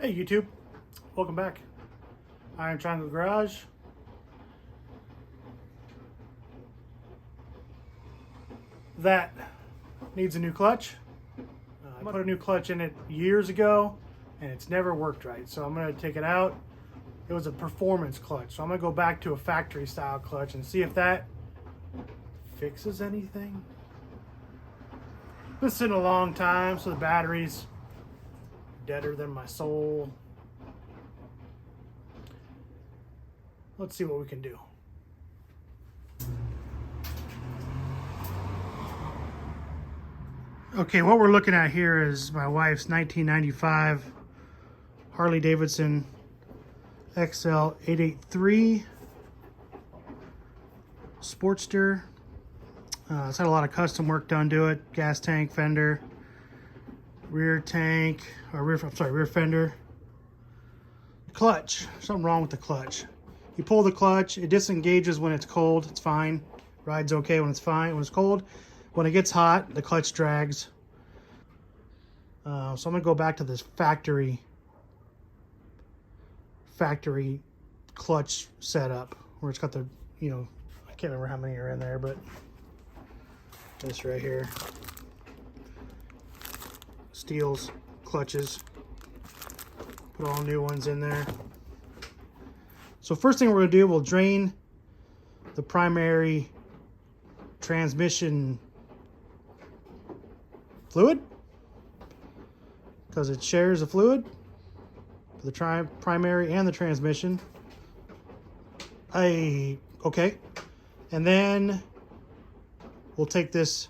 Hey YouTube, welcome back. Iron Triangle Garage. That needs a new clutch. I put a new clutch in it years ago and it's never worked right. So I'm gonna take it out. It was a performance clutch. So I'm gonna go back to a factory style clutch and see if that fixes anything. Been sitting a long time, so the battery's deader than my soul. Let's see what we can do. Okay, what we're looking at here is my wife's 1995 Harley-Davidson XL883 Sportster. It's had a lot of custom work done to it. Gas tank, fender, rear tank, or rear fender. Clutch, something wrong with the clutch. You pull the clutch, it disengages when it's cold, it's fine. Rides okay when it's fine, when it's cold. When it gets hot, the clutch drags. So I'm gonna go back to this factory clutch setup where it's got the, I can't remember how many are in there, but this right here. Steel's clutches. Put all new ones in there. So first thing we're gonna do, we'll drain the primary transmission fluid because it shares the fluid for the primary and the transmission. Okay. And then we'll take this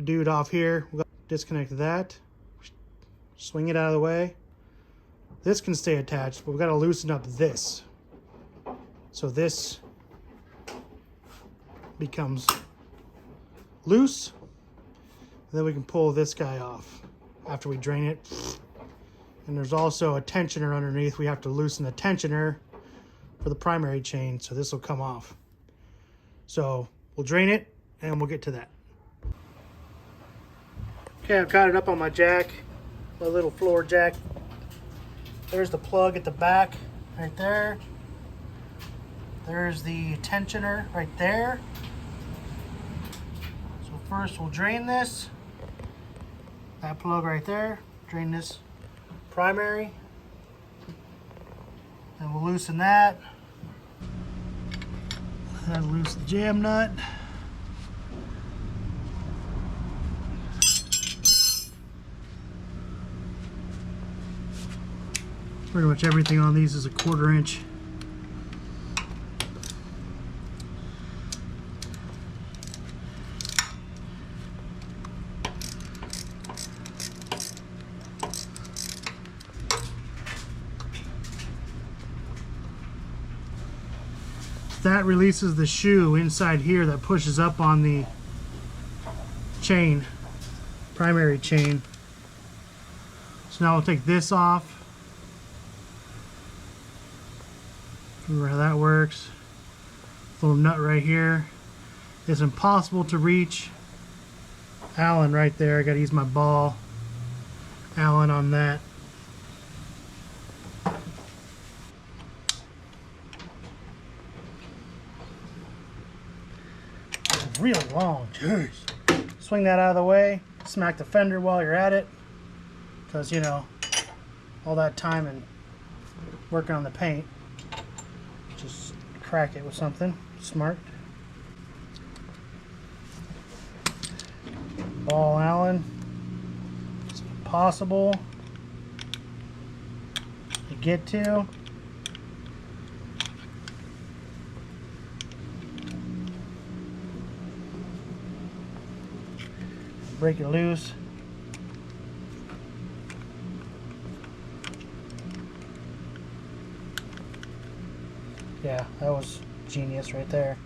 dude off here. We'll disconnect that. Swing it out of the way. This can stay attached, but we've got to loosen up this. So this becomes loose. And then we can pull this guy off after we drain it. And there's also a tensioner underneath. We have to loosen the tensioner for the primary chain, so this will come off. So we'll drain it and we'll get to that. Okay, I've got it up on my jack, my little floor jack. There's the plug at the back right there. There's the tensioner right there. So first we'll drain this. That plug right there. Drain this primary. Then we'll loosen that. That'll loosen the jam nut. Pretty much everything on these is a 1/4 inch. That releases the shoe inside here that pushes up on the chain, primary chain. So now we'll take this off. Remember how that works. Little nut right here. It's impossible to reach. Allen right there. I gotta use my ball Allen on that. It's really long. Jeez. Swing that out of the way. Smack the fender while you're at it. Because, all that time and working on the paint. Just crack it with something smart. Ball Allen. It's impossible to get to. Break it loose. Yeah, that was genius right there.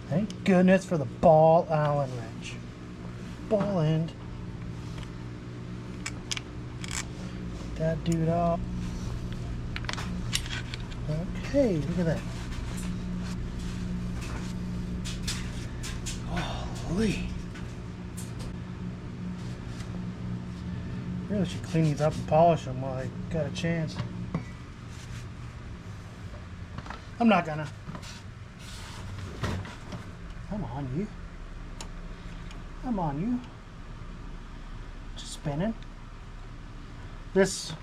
Thank goodness for the ball Allen wrench. Ball end. That dude off. Okay, look at that. Golly. Really should clean these up and polish them while I got a chance. I'm not gonna. Come on, you. Come on, you. Just spinning. This,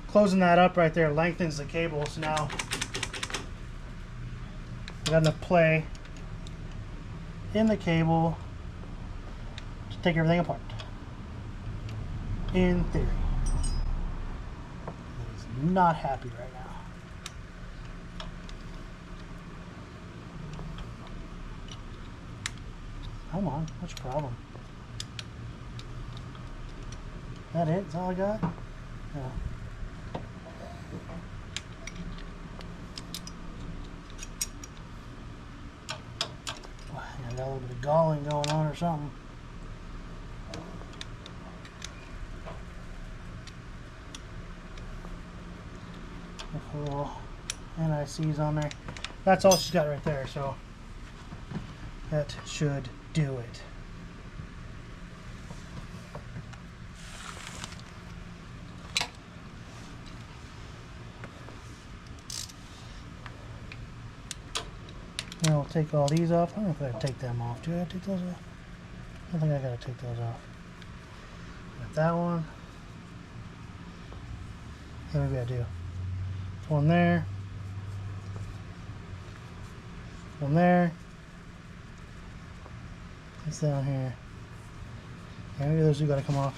closing that up right there, lengthens the cable, so now I got enough play in the cable to take everything apart. In theory. He's not happy right now. Come on, what's your problem? That it? Is that all I got? Yeah. I got a little bit of galling going on or something. A little NICs on there. That's all she's got right there, so that should do it. Now we'll take all these off. I don't know if I gotta take them off. Do I gotta take those off? I don't think I gotta take those off. Got that one. Yeah, maybe I do. One there. One there. It's down here. Yeah, maybe those two gotta come off.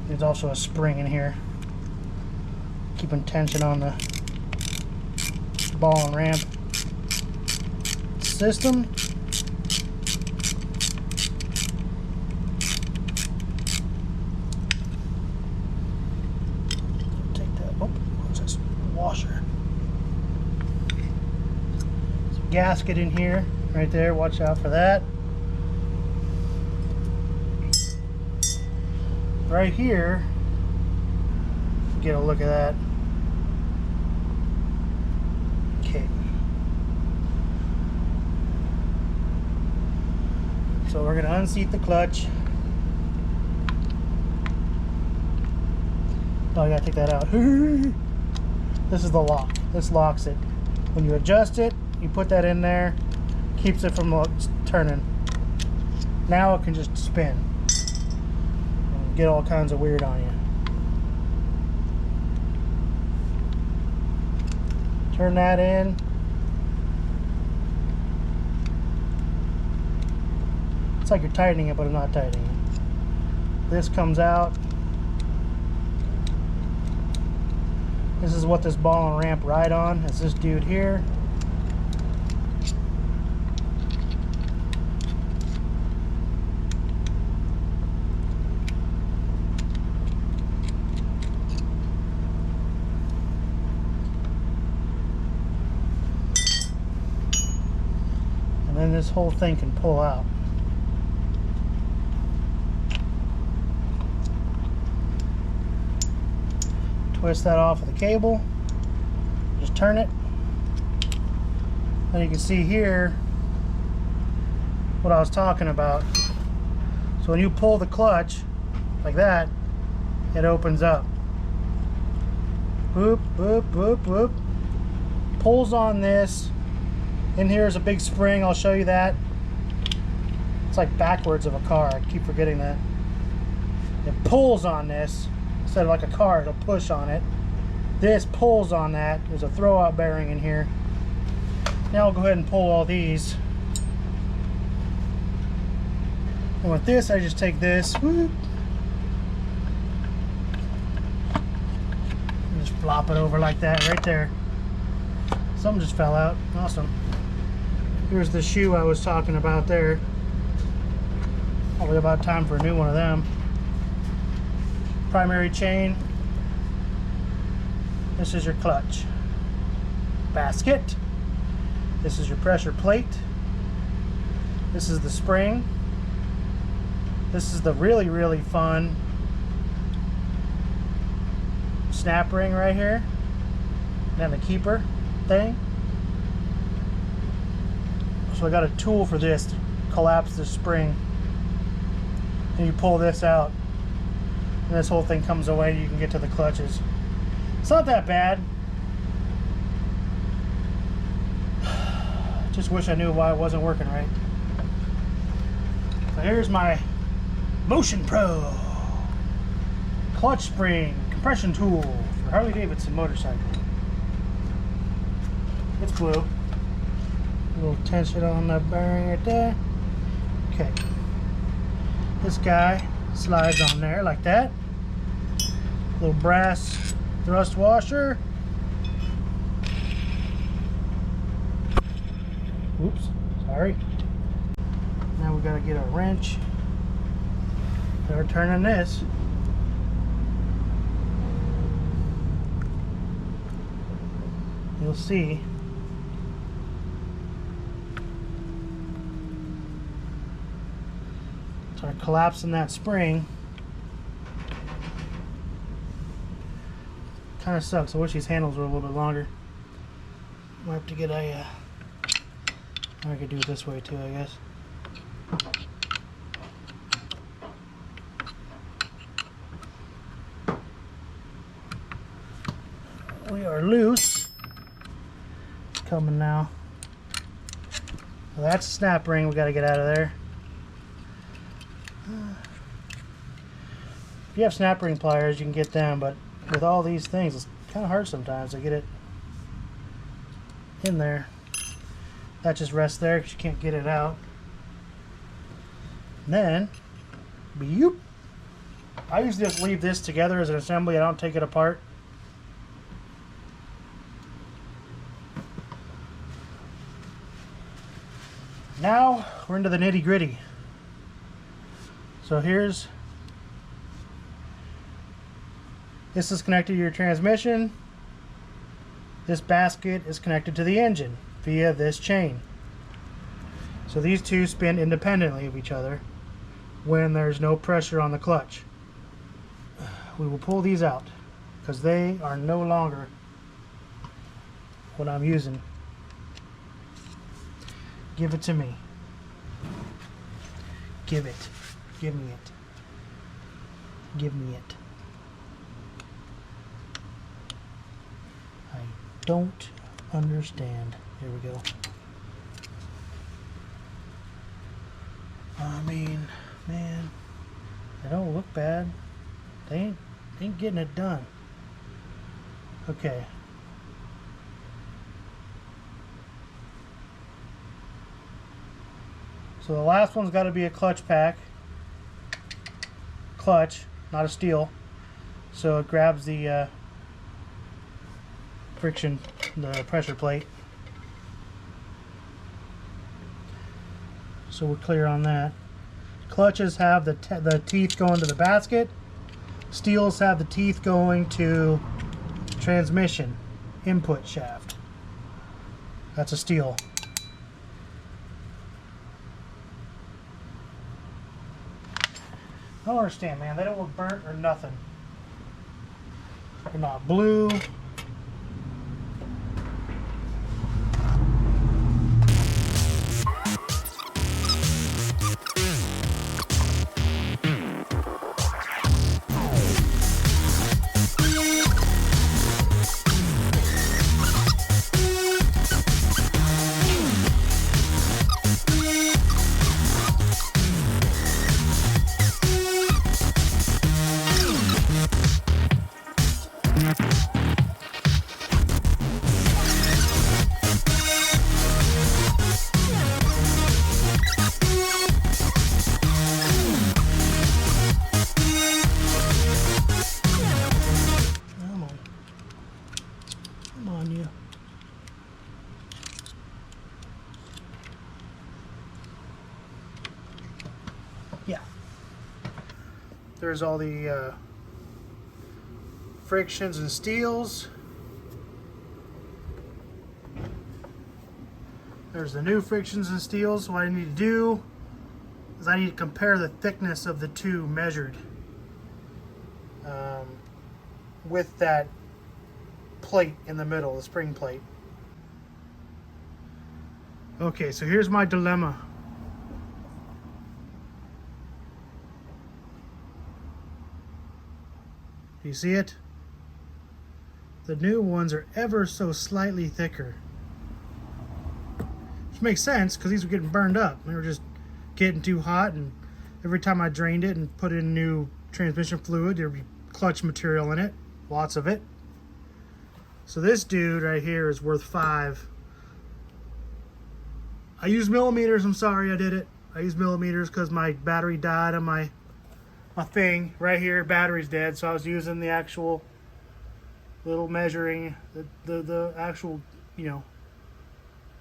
There's also a spring in here, keeping tension on the ball and ramp system. Take that. Oh, what's this? Washer. There's a gasket in here, right there. Watch out for that. Right here, get a look at that. Okay. So we're going to unseat the clutch. Oh, I got to take that out. This is the lock. This locks it. When you adjust it, you put that in there, keeps it from turning. Now it can just spin. Get all kinds of weird on you. Turn that in. It's like you're tightening it, but I'm not tightening it. This comes out. This is what this ball and ramp ride on. It's this dude here. And then this whole thing can pull out. Twist that off with the cable. Just turn it. And you can see here what I was talking about. So when you pull the clutch like that, it opens up. Boop, boop, boop, boop. Pulls on this. In here is a big spring. I'll show you that. It's like backwards of a car. I keep forgetting that. It pulls on this. Instead of like a car, it'll push on it. This pulls on that. There's a throwout bearing in here. Now I'll go ahead and pull all these. And with this, I just take this. Whoop, and just flop it over like that right there. Something just fell out. Awesome. Here's the shoe I was talking about there. Probably about time for a new one of them. Primary chain. This is your clutch. Basket. This is your pressure plate. This is the spring. This is the really, really fun snap ring right here. And the keeper thing. So So I got a tool for this to collapse the spring. And you pull this out, and this whole thing comes away. You can get to the clutches. It's not that bad. Just wish I knew why it wasn't working right. So here's my Motion Pro clutch spring compression tool for Harley-Davidson motorcycle. It's blue. A little tension on the bearing right there. Okay. This guy slides on there like that. Little brass thrust washer. Oops, sorry. Now we gotta get a wrench. Start turning this. You'll see. Start collapsing that spring. Kind of sucks. I wish these handles were a little bit longer. Might have to get a. I could do it this way too, I guess. We are loose. It's coming now. Well, that's a snap ring. We got to get out of there. If you have snap ring pliers, you can get them, but with all these things, it's kind of hard sometimes to get it in there. That just rests there because you can't get it out. And then, beep. I usually just leave this together as an assembly. I don't take it apart. Now we're into the nitty gritty. So this is connected to your transmission. This basket is connected to the engine via this chain. So these two spin independently of each other when there's no pressure on the clutch. We will pull these out because they are no longer what I'm using. Give it to me. Give it. Give me it. Give me it. I don't understand. Here we go. I mean, man, they don't look bad. They ain't getting it done. Okay. So the last one's got to be a clutch pack. Clutch, not a steel. So it grabs the friction, the pressure plate. So we're clear on that. Clutches have the teeth going to the basket. Steels have the teeth going to transmission input shaft. That's a steel. I don't understand, man. They don't look burnt or nothing. They're not blue. Yeah. There's all the frictions and steels. There's the new frictions and steels. What I need to do is I need to compare the thickness of the two measured with that plate in the middle, the spring plate. Okay, so here's my dilemma. Do you see it? The new ones are ever so slightly thicker. Which makes sense because these were getting burned up. They were just getting too hot, and every time I drained it and put in new transmission fluid, there'd be clutch material in it. Lots of it. So this dude right here is worth $5. I use millimeters. I'm sorry I did it. I use millimeters because my battery died on my thing right here. Battery's dead, so I was using the actual little measuring, the actual, you know,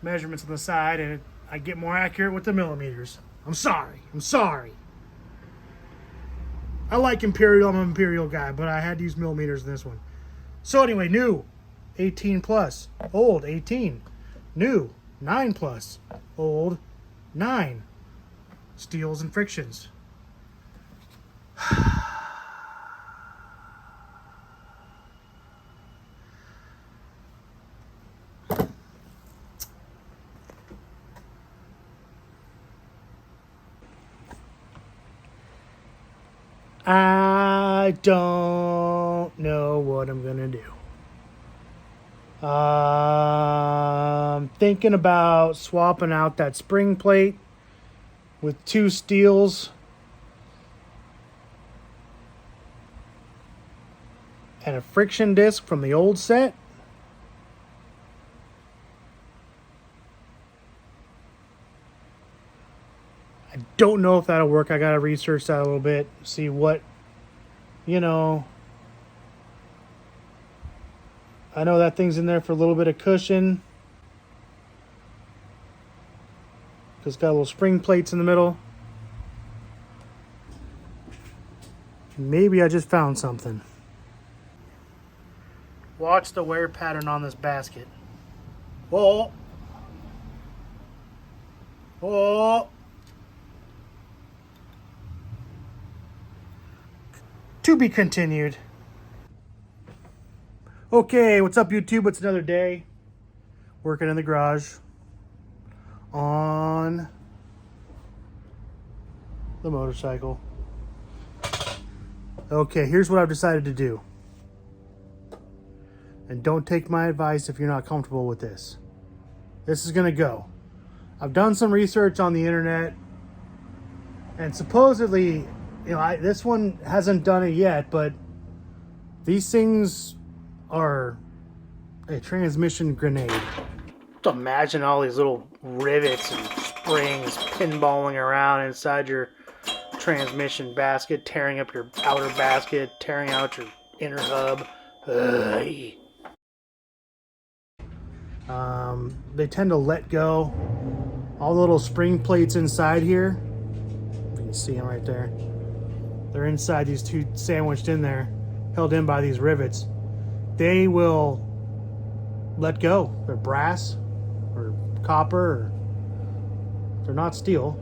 measurements on the side, and I get more accurate with the millimeters. I'm sorry. I like Imperial. I'm an Imperial guy, but I had to use millimeters in this one. So anyway, new 18 plus, old 18, new 9 plus, old 9. Steels and frictions. I don't know what I'm gonna do. I'm thinking about swapping out that spring plate with 2 steels and a friction disc from the old set. I don't know if that'll work. I gotta research that a little bit, see what, you know. I know that thing's in there for a little bit of cushion, because it's got little spring plates in the middle. Maybe I just found something. Watch the wear pattern on this basket. Oh. Oh. To be continued. Okay, what's up YouTube? It's another day. Working in the garage on the motorcycle. Okay, here's what I've decided to do. And don't take my advice if you're not comfortable with this. This is gonna go. I've done some research on the internet, and supposedly, you know, this one hasn't done it yet, but these things are a transmission grenade. Just imagine all these little rivets and springs pinballing around inside your transmission basket, tearing up your outer basket, tearing out your inner hub. They tend to let go. All the little spring plates inside here, you can see them right there. They're inside these 2 sandwiched in there, held in by these rivets. They will let go. They're brass or copper, or they're not steel.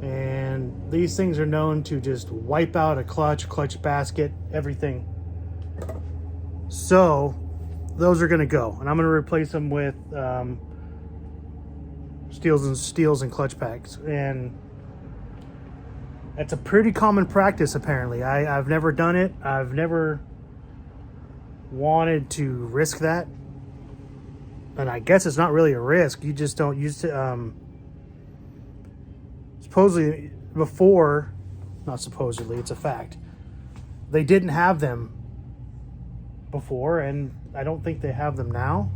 And these things are known to just wipe out a clutch basket, everything. So those are going to go, and I'm going to replace them with steels and clutch packs. And that's a pretty common practice, apparently. I've never done it. I've never wanted to risk that, and I guess it's not really a risk. You just don't use it. Supposedly before, not supposedly, it's a fact, they didn't have them before, and I don't think they have them now.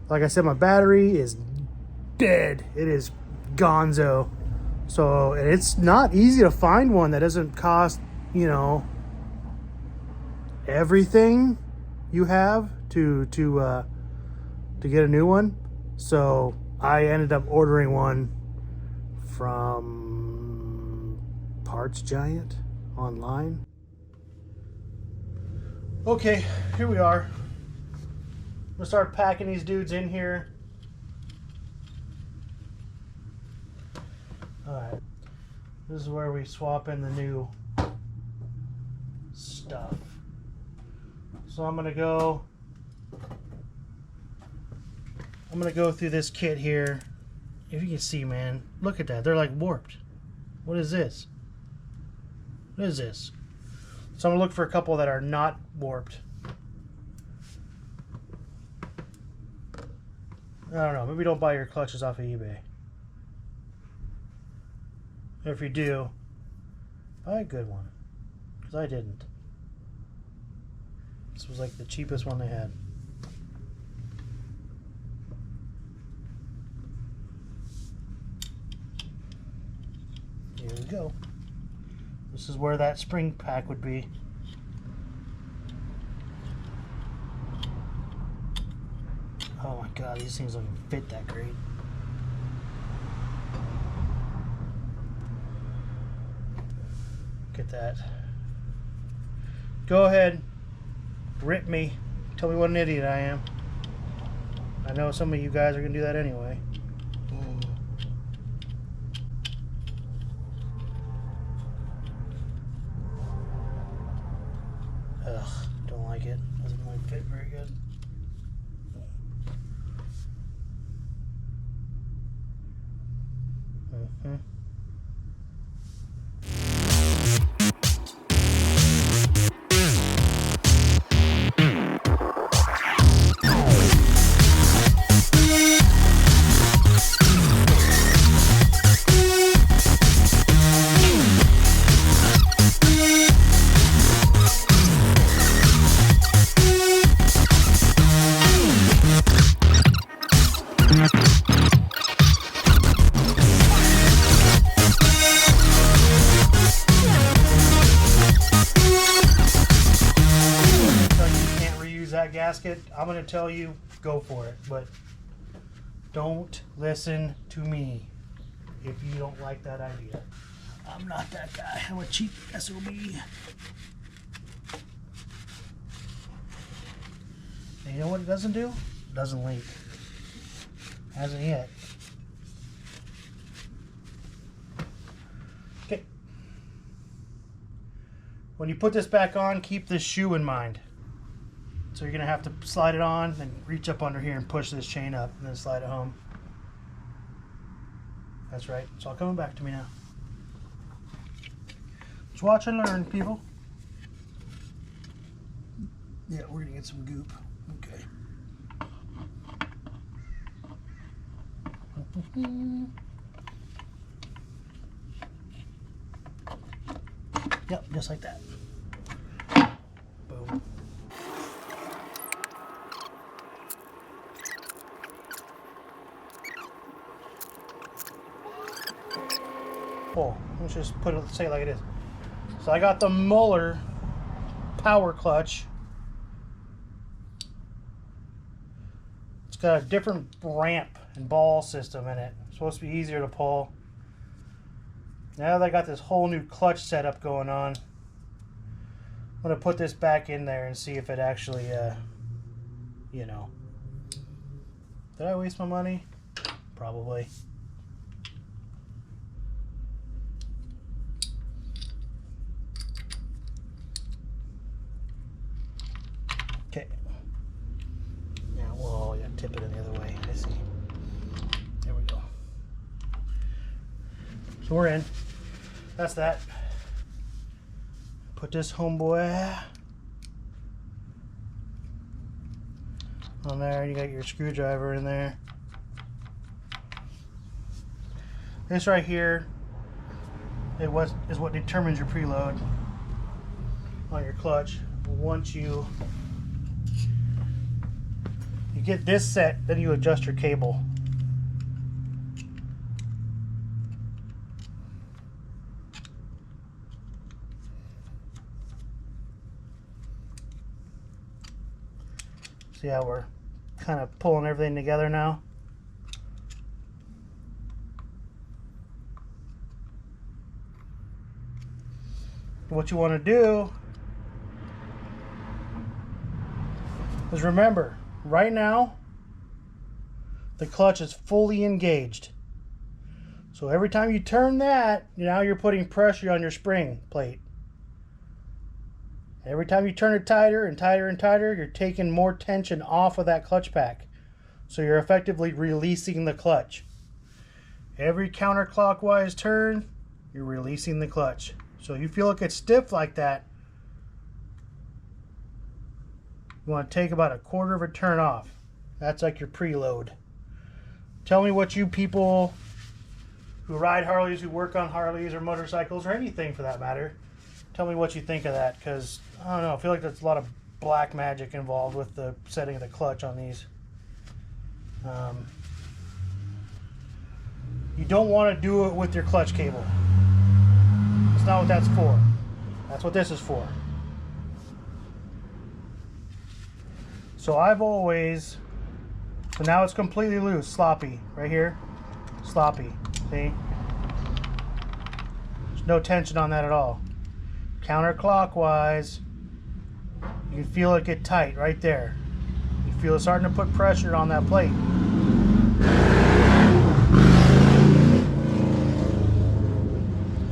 Like I said, my battery is dead. It is gonzo. So, and it's not easy to find one that doesn't cost, you know, everything you have to get a new one. So I ended up ordering one from Parts Giant online. Okay, here we are. I'm gonna start packing these dudes in here. Alright, this is where we swap in the new stuff. So I'm gonna go I'm going to go through this kit here. If you can see, man, look at that. They're like warped. What is this? What is this? So I'm going to look for a couple that are not warped. I don't know. Maybe don't buy your clutches off of eBay. If you do, buy a good one. Because I didn't. This was like the cheapest one they had. Here we go. This is where that spring pack would be. Oh my god, these things don't even fit that great. Look at that. Go ahead, rip me, tell me what an idiot I am. I know some of you guys are going to do that anyway. Ugh, don't like it. Doesn't really fit very good. Gasket, I'm going to tell you, go for it, but don't listen to me if you don't like that idea. I'm not that guy. I'm a cheap SOB. And you know what it doesn't do? It doesn't leak. Hasn't yet. Okay. When you put this back on, keep this shoe in mind. So you're going to have to slide it on, then reach up under here and push this chain up, and then slide it home. That's right. It's all coming back to me now. Just watch and learn, people. Yeah, we're going to get some goop. Okay. Yep, just like that. Boom. Oh, let's just put it, say it like it is. So I got the Muller power clutch. It's got a different ramp and ball system in it. It's supposed to be easier to pull. Now that I got this whole new clutch setup going on, I'm going to put this back in there and see if it actually, you know. Did I waste my money? Probably. Okay. Now, well, you gotta tip it in the other way. I see. There we go. So we're in. That's that. Put this homeboy on there. You got your screwdriver in there. This right here is what determines your preload on your clutch. Once you get this set, then you adjust your cable. See how we're kind of pulling everything together now? What you want to do is remember, right now the clutch is fully engaged. So every time you turn that, now you're putting pressure on your spring plate. Every time you turn it tighter and tighter and tighter, you're taking more tension off of that clutch pack. So you're effectively releasing the clutch. Every counterclockwise turn, you're releasing the clutch. So you feel it gets stiff like that, you want to take about a quarter of a turn off. That's like your preload. Tell me what you people who ride Harleys, who work on Harleys or motorcycles or anything for that matter, tell me what you think of that, because I don't know, I feel like there's a lot of black magic involved with the setting of the clutch on these. You don't want to do it with your clutch cable. That's not what that's for. That's what this is for. So I've always, so now it's completely loose, sloppy, right here, sloppy, see? There's no tension on that at all. Counterclockwise, you can feel it get tight right there. You feel it starting to put pressure on that plate.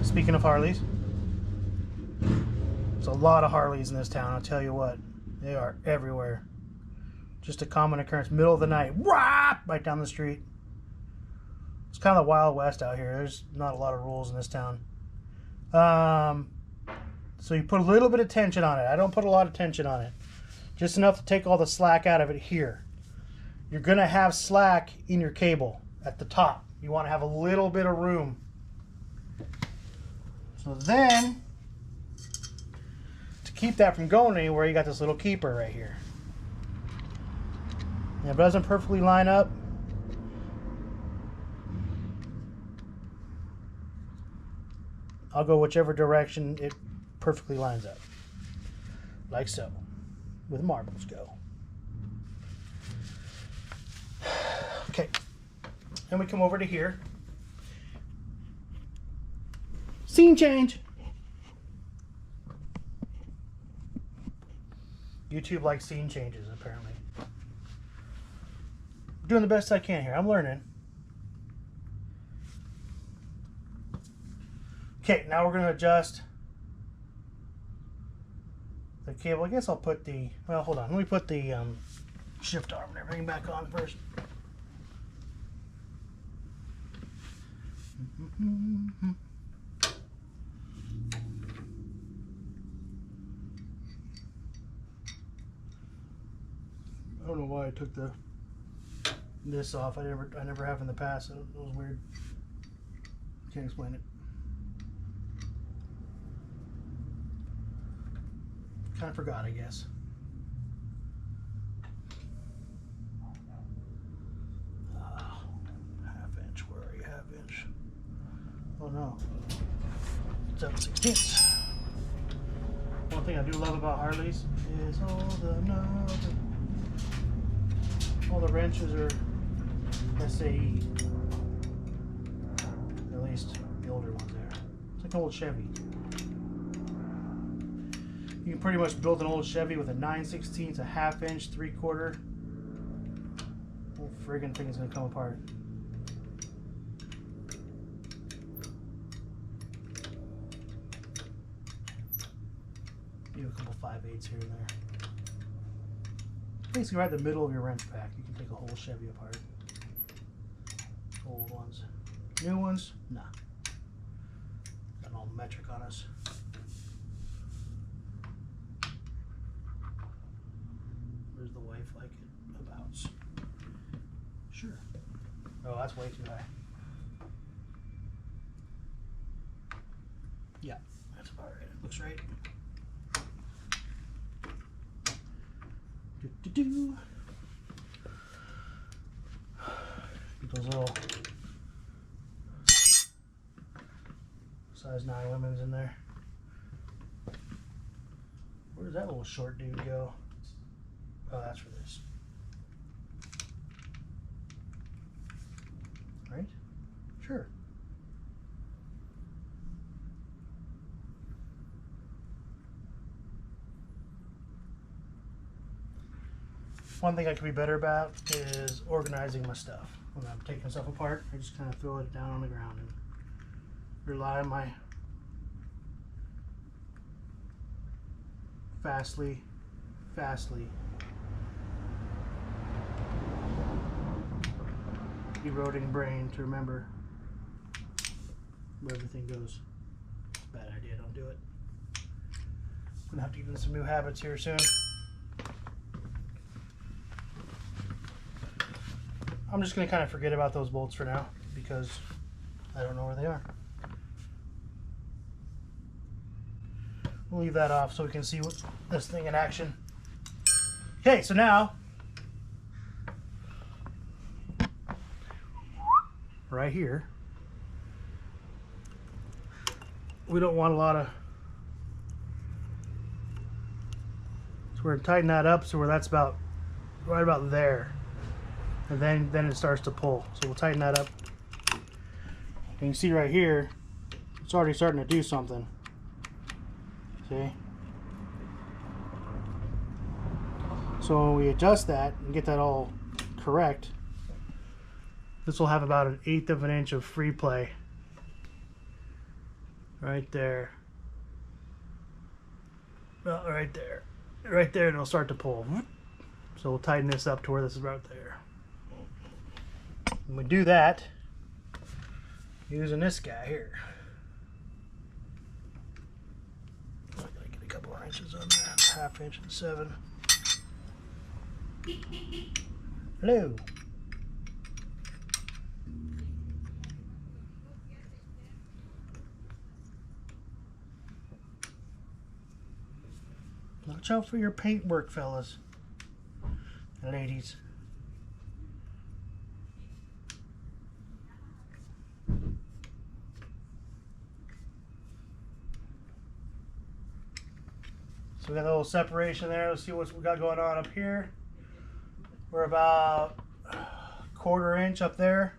Speaking of Harleys, there's a lot of Harleys in this town, I'll tell you what. They are everywhere. Just a common occurrence. Middle of the night, right down the street. It's kind of the Wild West out here. There's not a lot of rules in this town. So you put a little bit of tension on it. I don't put a lot of tension on it. Just enough to take all the slack out of it here. You're going to have slack in your cable at the top. You want to have a little bit of room. So then, to keep that from going anywhere, you got this little keeper right here. And if it doesn't perfectly line up, I'll go whichever direction it perfectly lines up. Like so. With marbles go. Okay. Then we come over to here. Scene change. YouTube likes scene changes, apparently. I'm doing the best I can here. I'm learning. Okay, now we're going to adjust the cable. I guess I'll put the, well, hold on. Let me put the shift arm and everything back on first. I don't know why I took this off. I never have in the past. It was weird. Can't explain it. Kind of forgot, I guess. Half inch. Where are you? Half inch. Oh no. 7/16. One thing I do love about Harleys is all the wrenches are SAE. At least the older ones there. It's like an old Chevy. You can pretty much build an old Chevy with a 9/16, a half inch, 3/4. Whole friggin' thing is gonna come apart. You have a couple 5/8 here and there. Basically, right in the middle of your wrench pack, you can take a whole Chevy apart. Old ones. New ones? Nah. Got all metric on us. Where's the wife like it? Abouts. Sure. Oh, that's way too high. Yeah, that's about right. It looks right. Get those little size 9 lemons in there. Where does that little short dude go? Oh, that's for this. Right? Sure. One thing I could be better about is organizing my stuff. When I'm taking stuff apart, I just kind of throw it down on the ground and rely on my fastly eroding brain to remember where everything goes. Bad idea, don't do it. I'm gonna have to get into some new habits here soon. I'm just gonna kind of forget about those bolts for now because I don't know where they are. We'll leave that off so we can see what this thing in action. Okay, so now, right here, we don't want a lot of, so we're gonna tighten that up so where that's about, right about there. And then it starts to pull. So we'll tighten that up. You can see right here, it's already starting to do something. See? So when we adjust that and get that all correct, this will have about 1/8 of an inch of free play. Right there. Well, right there. Right there, and it'll start to pull. So we'll tighten this up to where this is right there. And we do that using this guy here. I gotta get a couple of inches on that. 1/2 inch and 7. Hello. Watch out for your paint work, fellas and ladies. So we got a little separation there. Let's see what we got going on up here. We're about 1/4 inch up there.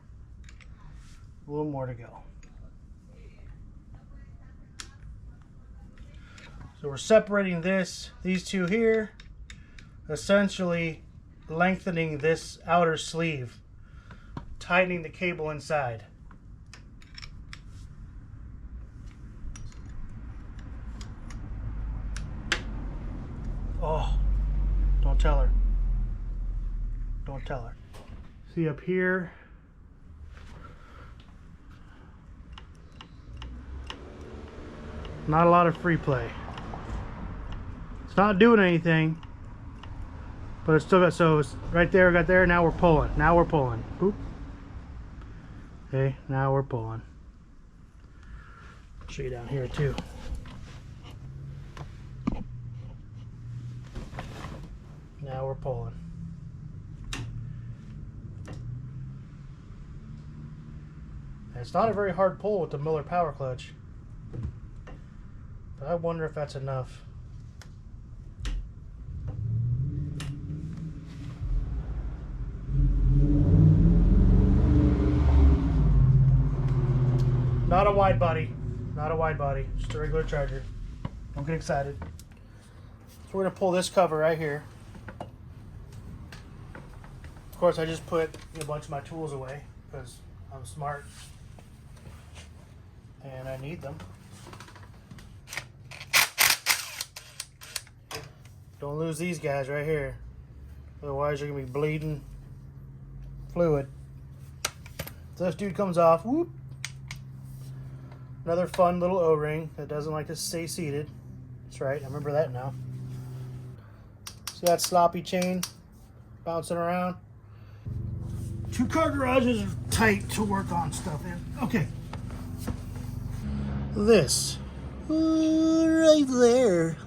A little more to go. So we're separating these two here, essentially lengthening this outer sleeve, tightening the cable inside. Oh, don't tell her. Don't tell her. See up here, not a lot of free play. It's not doing anything, but it's still got, so it's right there, got there, now we're pulling. Now we're pulling. Boop. Okay, now we're pulling. I'll show you down here too. Now we're pulling. And it's not a very hard pull with the Miller power clutch, but I wonder if that's enough. Not a wide body, not a wide body, just a regular Charger. Don't get excited. So we're gonna pull this cover right here. Of course, I just put a bunch of my tools away because I'm smart and I need them. Don't lose these guys right here, otherwise you're gonna be bleeding fluid. So this dude comes off. Whoop. Another fun little O-ring that doesn't like to stay seated. That's right, I remember that now. See that sloppy chain bouncing around? 2-car garages are tight to work on stuff in. Okay. This right there,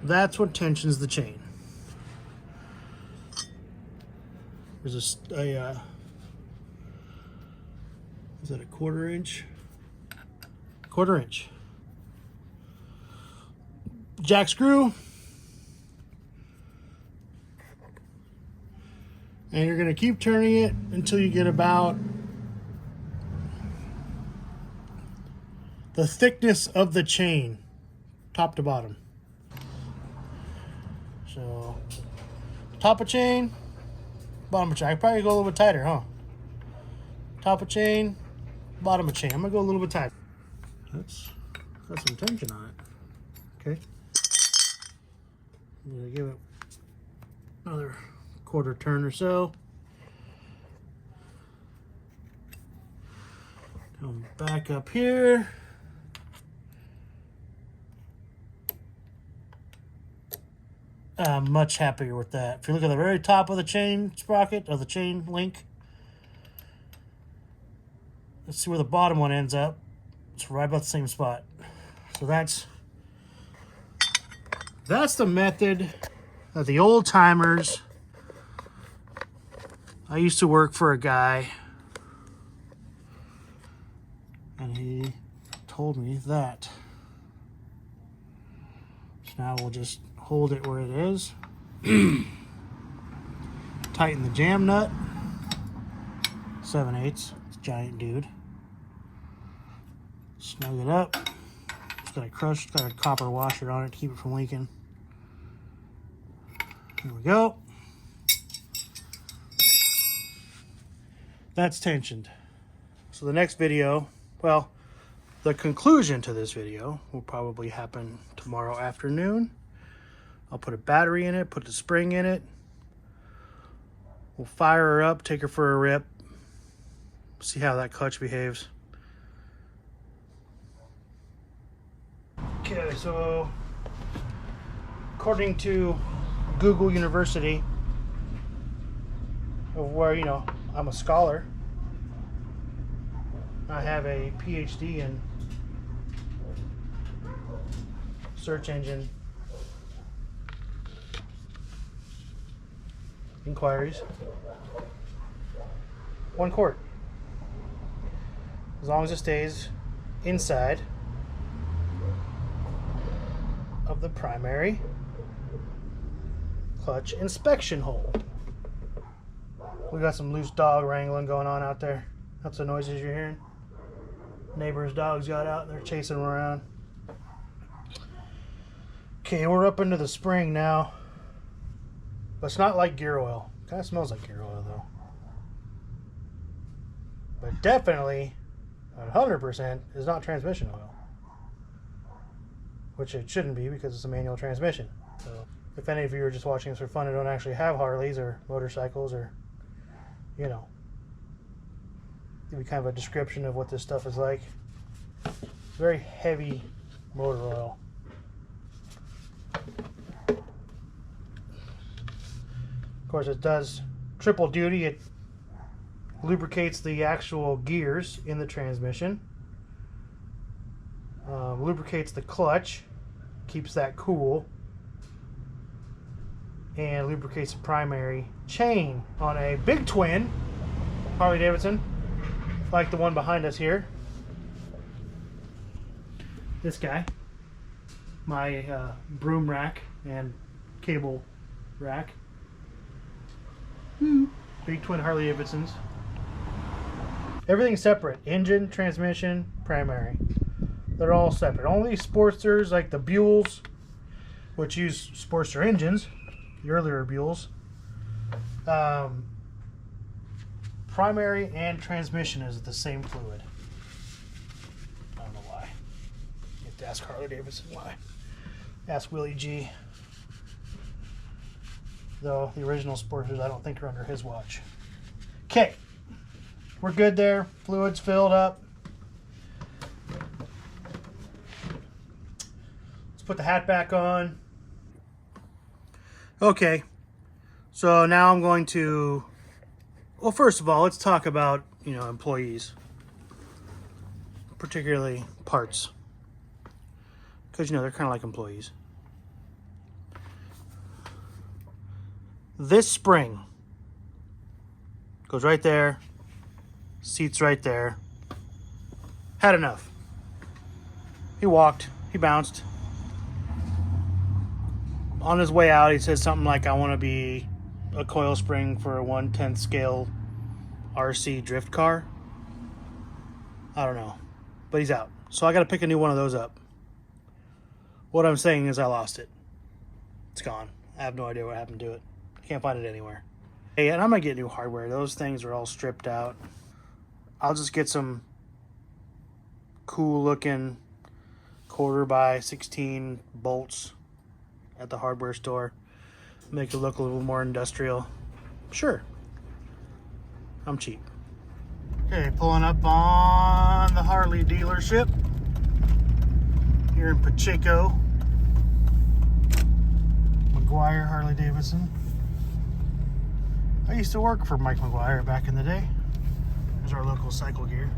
that's what tensions the chain. There's is that a 1/4 inch? 1/4 inch jack screw, and you're going to keep turning it until you get about the thickness of the chain, top to bottom. So top of chain, bottom of chain. I probably go a little bit tighter, huh? Top of chain, bottom of chain. I'm gonna go a little bit tighter. That's got some tension on it. Okay. I'm gonna give it another 1/4 turn or so. Come back up here. I'm much happier with that. If you look at the very top of the chain sprocket, or the chain link, let's see where the bottom one ends up. It's right about the same spot. So that's the method that the old timers. I used to work for a guy, and he told me that. So now we'll just hold it where it is. Tighten the jam nut. 7/8. It's a giant dude. Snug it up. It's got a copper washer on it to keep it from leaking. Here we go. That's tensioned. So the next video, well, the conclusion to this video will probably happen tomorrow afternoon. I'll put a battery in it, put the spring in it. We'll fire her up, take her for a rip, see how that clutch behaves. Okay, so according to Google University, of where, you know, I'm a scholar, I have a PhD in search engine inquiries. 1 quart. As long as it stays inside of the primary clutch inspection hole. We got some loose dog wrangling going on out there. That's the noises you're hearing. Neighbor's dogs got out and they're chasing them around. Okay, we're up into the spring now. But it's not like gear oil. Kind of smells like gear oil though. But definitely 100% is not transmission oil. Which it shouldn't be because it's a manual transmission. So if any of you are just watching this for fun and don't actually have Harleys or motorcycles, or, you know, give me kind of a description of what this stuff is like. It's very heavy motor oil. Of course, it does triple duty. It lubricates the actual gears in the transmission, lubricates the clutch, keeps that cool, and lubricates the primary chain on a big twin Harley-Davidson, like the one behind us here. This guy, my broom rack and cable rack. Big twin Harley-Davidsons. Everything's separate. Engine, transmission, primary. They're all separate. Only Sportsters, like the Buells, which use Sportster engines, the earlier Buells, primary and transmission is the same fluid. I don't know why. You have to ask Harley-Davidson why. Ask Willie G. Though the original Sportsters I don't think are under his watch. Okay. We're good there. Fluid's filled up. Let's put the hat back on. Okay. So now I'm going to, well, first of all, let's talk about, you know, employees. Particularly parts. Because, you know, they're kind of like employees. This spring goes right there. Seat's right there. Had enough. He walked. He bounced. On his way out, he said something like, I want to be a coil spring for a 1/10 scale RC drift car. I don't know. But he's out. So I got to pick a new one of those up. What I'm saying is I lost it. It's gone. I have no idea what happened to it. I can't find it anywhere. Hey, and I'm going to get new hardware. Those things are all stripped out. I'll just get some cool looking 1/4x16 bolts at the hardware store. Make it look a little more industrial. Sure. I'm cheap. Okay, pulling up on the Harley dealership here in Pacheco. McGuire Harley-Davidson. I used to work for Mike McGuire back in the day. There's our local cycle gear.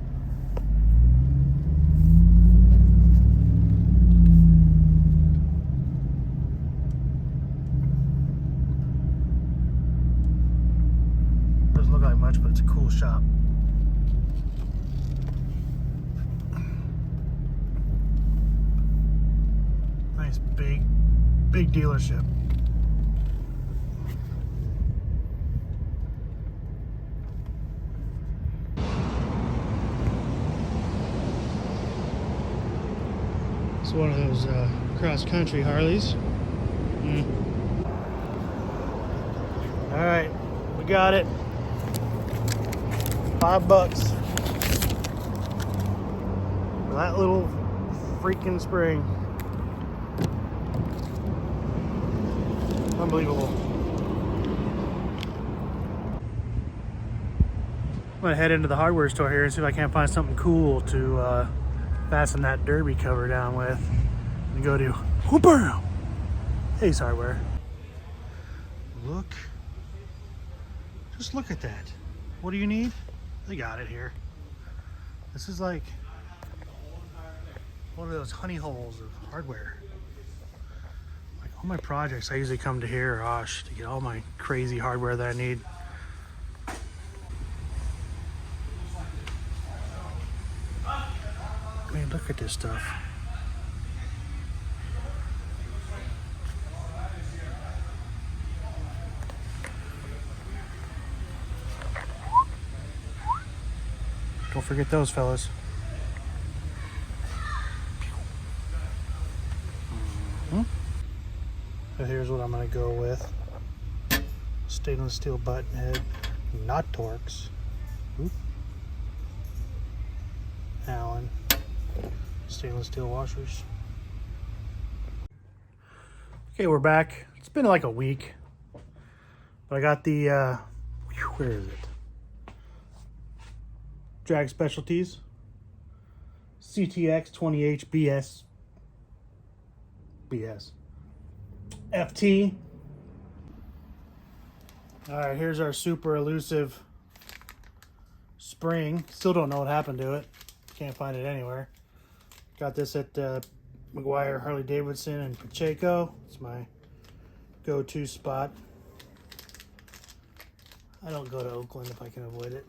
Doesn't look like much, but it's a cool shop. Nice big dealership. It's one of those cross-country Harleys. All right, we got it. $5 for that little freaking spring. Unbelievable. I'm gonna head into the hardware store here and see if I can't find something cool to fasten that derby cover down with. And go to Whooper Ace Hardware. Just look at that. What do you need? They got it here. This is like one of those honey holes of hardware. Like all my projects, I usually come to here, Osh, to get all my crazy hardware that I need. I mean, look at this stuff. Don't forget those fellas. So here's what I'm gonna go with. Stainless steel button head, not Torx. Oop. Allen. Stainless steel washers. Okay, we're back. It's been like a week. But I got the, where is it? Drag Specialties CTX 20H BS FT. All right, here's our super elusive spring. Still don't know what happened to it. Can't find it anywhere. Got this at McGuire Harley-Davidson in Pacheco. It's my go-to spot. I don't go to Oakland if I can avoid it.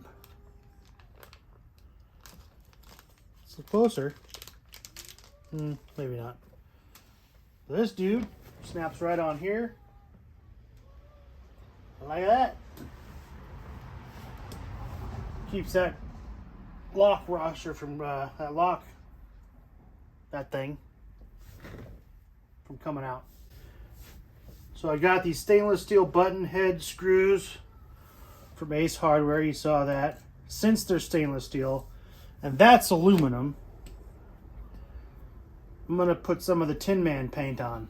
Let's look closer. Maybe not. This dude snaps right on here. Like that. Keeps that lock washer from that thing from coming out. So I got these stainless steel button head screws from Ace Hardware. You saw that. Since they're stainless steel and that's aluminum, I'm gonna put some of the Tin Man paint on.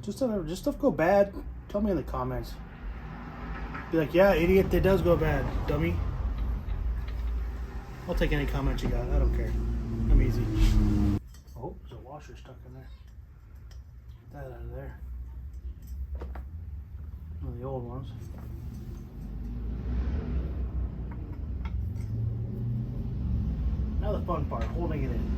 Just stuff go bad, tell me in the comments. Be like, yeah, idiot, it does go bad, dummy. I'll take any comments you got, I don't care. I'm easy. Oh, there's a washer stuck in there. Get that out of there. One of the old ones. Now the fun part, holding it in.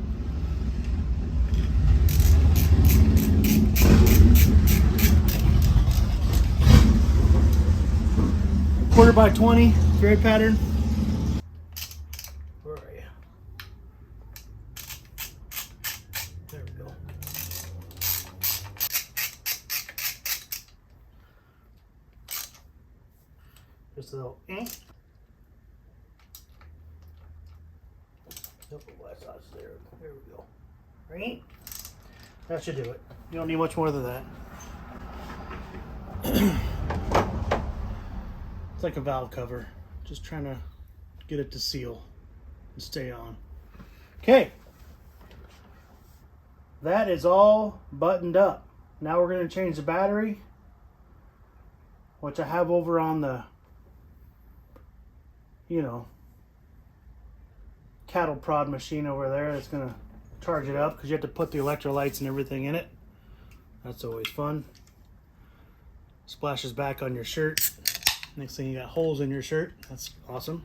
Quarter by 20, gray pattern. Where are you? There we go. Just a little ink. There we go. Right? That should do it. You don't need much more than that. It's like a valve cover. Just trying to get it to seal and stay on. Okay. That is all buttoned up. Now we're going to change the battery, which I have over on the you know, cattle prod machine over there that's gonna charge it up, because you have to put the electrolytes and everything in it. That's always fun. Splashes back on your shirt. Next thing, you got holes in your shirt. That's awesome.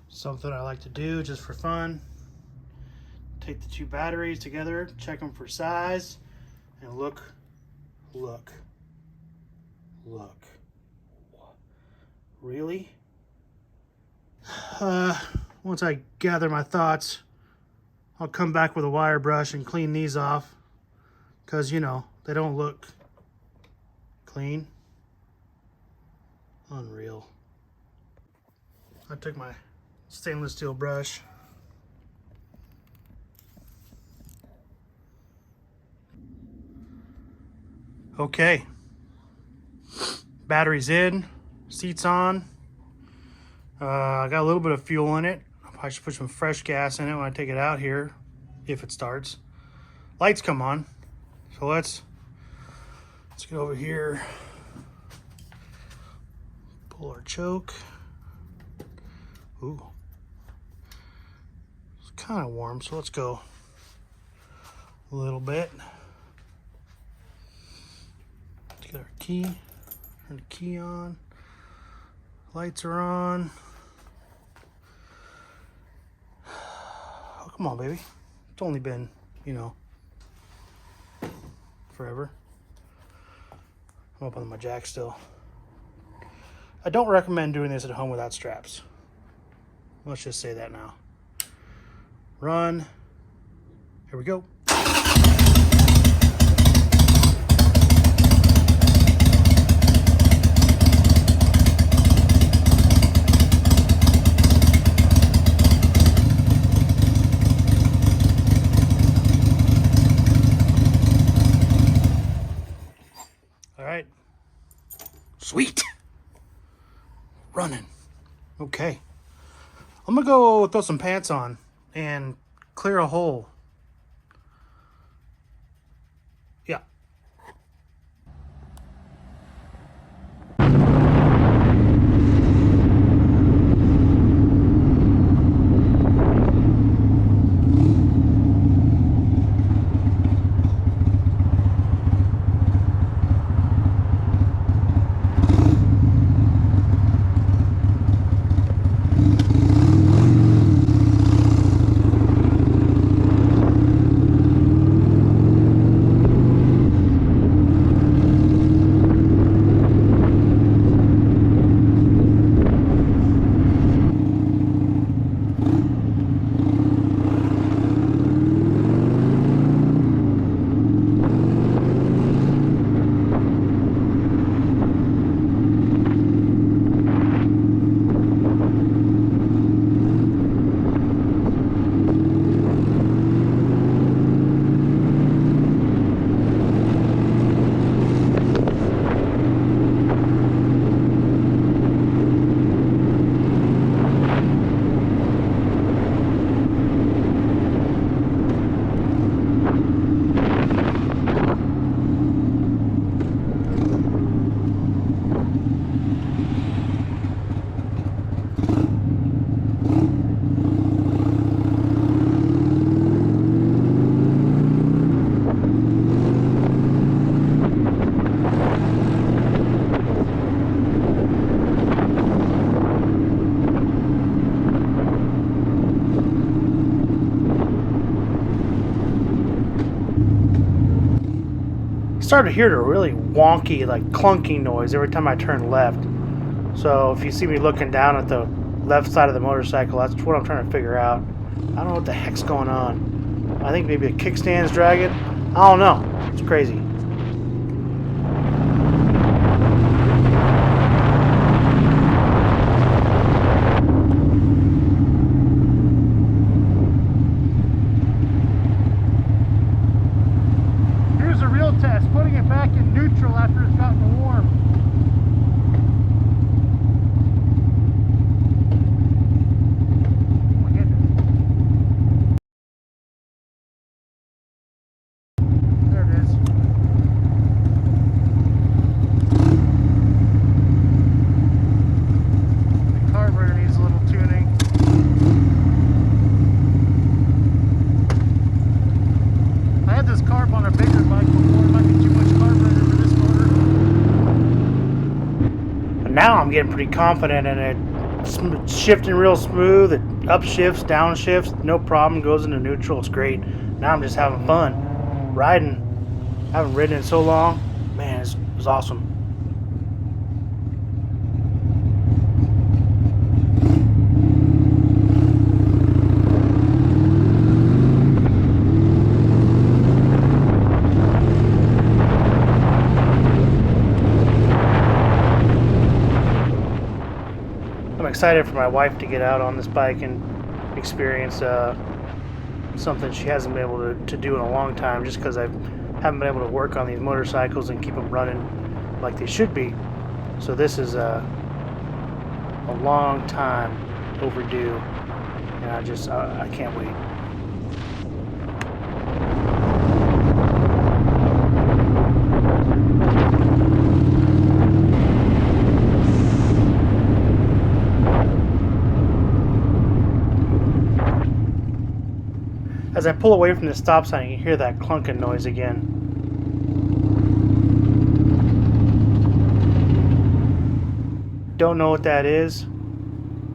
Something I like to do just for fun. Take the two batteries together, check them for size, and look. Really? Once I gather my thoughts, I'll come back with a wire brush and clean these off, because, you know, they don't look clean. Unreal. I took my stainless steel brush. Okay. Battery's in, seats on. I got a little bit of fuel in it. I should put some fresh gas in it when I take it out here, if it starts. Lights come on. So let's get over here. Pull our choke. Ooh. It's kind of warm, so let's go a little bit. Let's get our key. Turn the key on. Lights are on. Oh, come on, baby. It's only been, you know, forever. I'm up on my jack still. I don't recommend doing this at home without straps. Let's just say that now. Run. Here we go. All right. Sweet. Running. Okay. I'm gonna go throw some pants on and clear a hole. Yeah. Started to hear a really wonky, like clunking noise every time I turn left. So if you see me looking down at the left side of the motorcycle, that's what I'm trying to figure out. I don't know what the heck's going on. I think maybe a kickstand's dragging. I don't know. It's crazy. Test, putting it back in neutral after it's gotten warm. Oh my goodness. There it is. But now I'm getting pretty confident in it. Shifting real smooth. It upshifts, downshifts, no problem. Goes into neutral. It's great. Now I'm just having fun riding. I haven't ridden in so long. Man, it was awesome. I'm excited for my wife to get out on this bike and experience something she hasn't been able to do in a long time, just because I haven't been able to work on these motorcycles and keep them running like they should be. So this is a long time overdue, and I can't wait. As I pull away from the stop sign, you can hear that clunking noise again. Don't know what that is,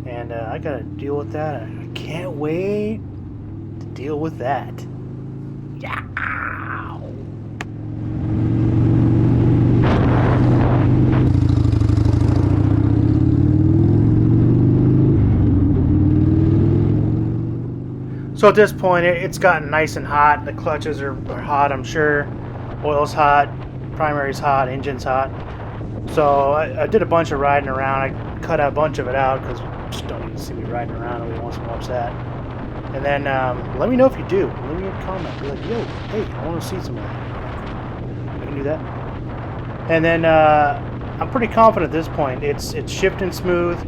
and I gotta deal with that. I can't wait to deal with that. Yeah. So at this point, it's gotten nice and hot. The clutches are hot, I'm sure. Oil's hot, primary's hot, engine's hot. So I did a bunch of riding around. I cut a bunch of it out because you just don't even see me riding around. Nobody wants to watch that. And then let me know if you do. Leave me a comment. Be like, yo, hey, I want to see some of that. I can do that. And then I'm pretty confident at this point. It's shifting smooth,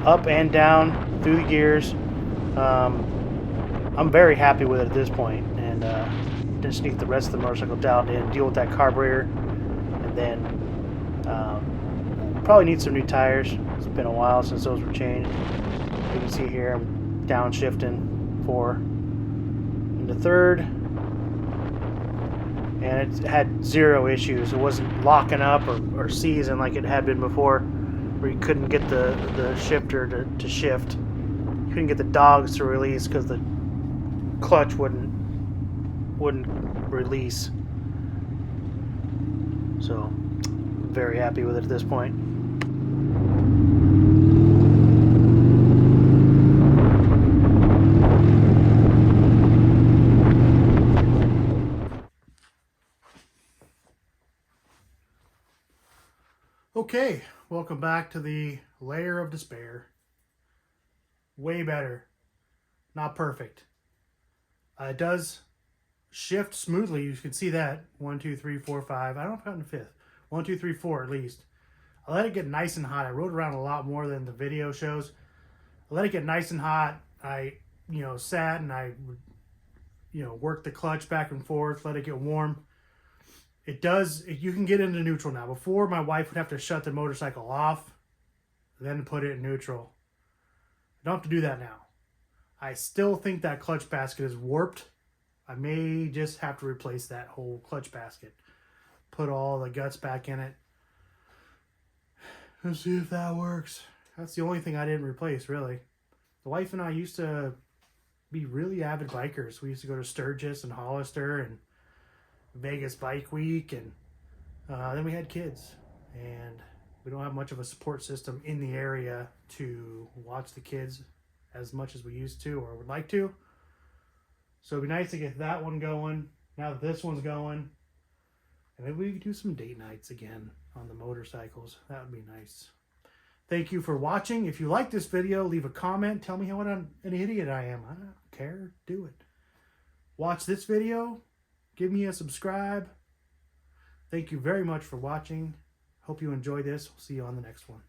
up and down through the gears. I'm very happy with it at this point, and just need the rest of the motorcycle dialed in, deal with that carburetor, and then probably need some new tires. It's been a while since those were changed. You can see here I'm downshifting 4 into 3rd, and it had 0 issues. It wasn't locking up or seizing like it had been before, where you couldn't get the shifter to shift. You couldn't get the dogs to release because the clutch wouldn't release. So I'm very happy with it at this point. Okay, welcome back to the layer of despair. Way better. Not perfect. It does shift smoothly. You can see that. 1, 2, 3, 4, 5. I don't know if I got in the 5th. 1, 2, 3, 4 at least. I let it get nice and hot. I rode around a lot more than the video shows. I let it get nice and hot. I, sat and I would, work the clutch back and forth, let it get warm. It does, you can get into neutral now. Before, my wife would have to shut the motorcycle off, then put it in neutral. I don't have to do that now. I still think that clutch basket is warped. I may just have to replace that whole clutch basket. Put all the guts back in it. Let's see if that works. That's the only thing I didn't replace, really. The wife and I used to be really avid bikers. We used to go to Sturgis and Hollister and Vegas Bike Week, and then we had kids. And we don't have much of a support system in the area to watch the kids as much as we used to or would like to. So it'd be nice to get that one going. Now that this one's going, and maybe we could do some date nights again on the motorcycles. That would be nice. Thank you for watching. If you like this video, leave a comment. Tell me what an idiot I am. I don't care. Do it. Watch this video. Give me a subscribe. Thank you very much for watching. Hope you enjoy this. We'll see you on the next one.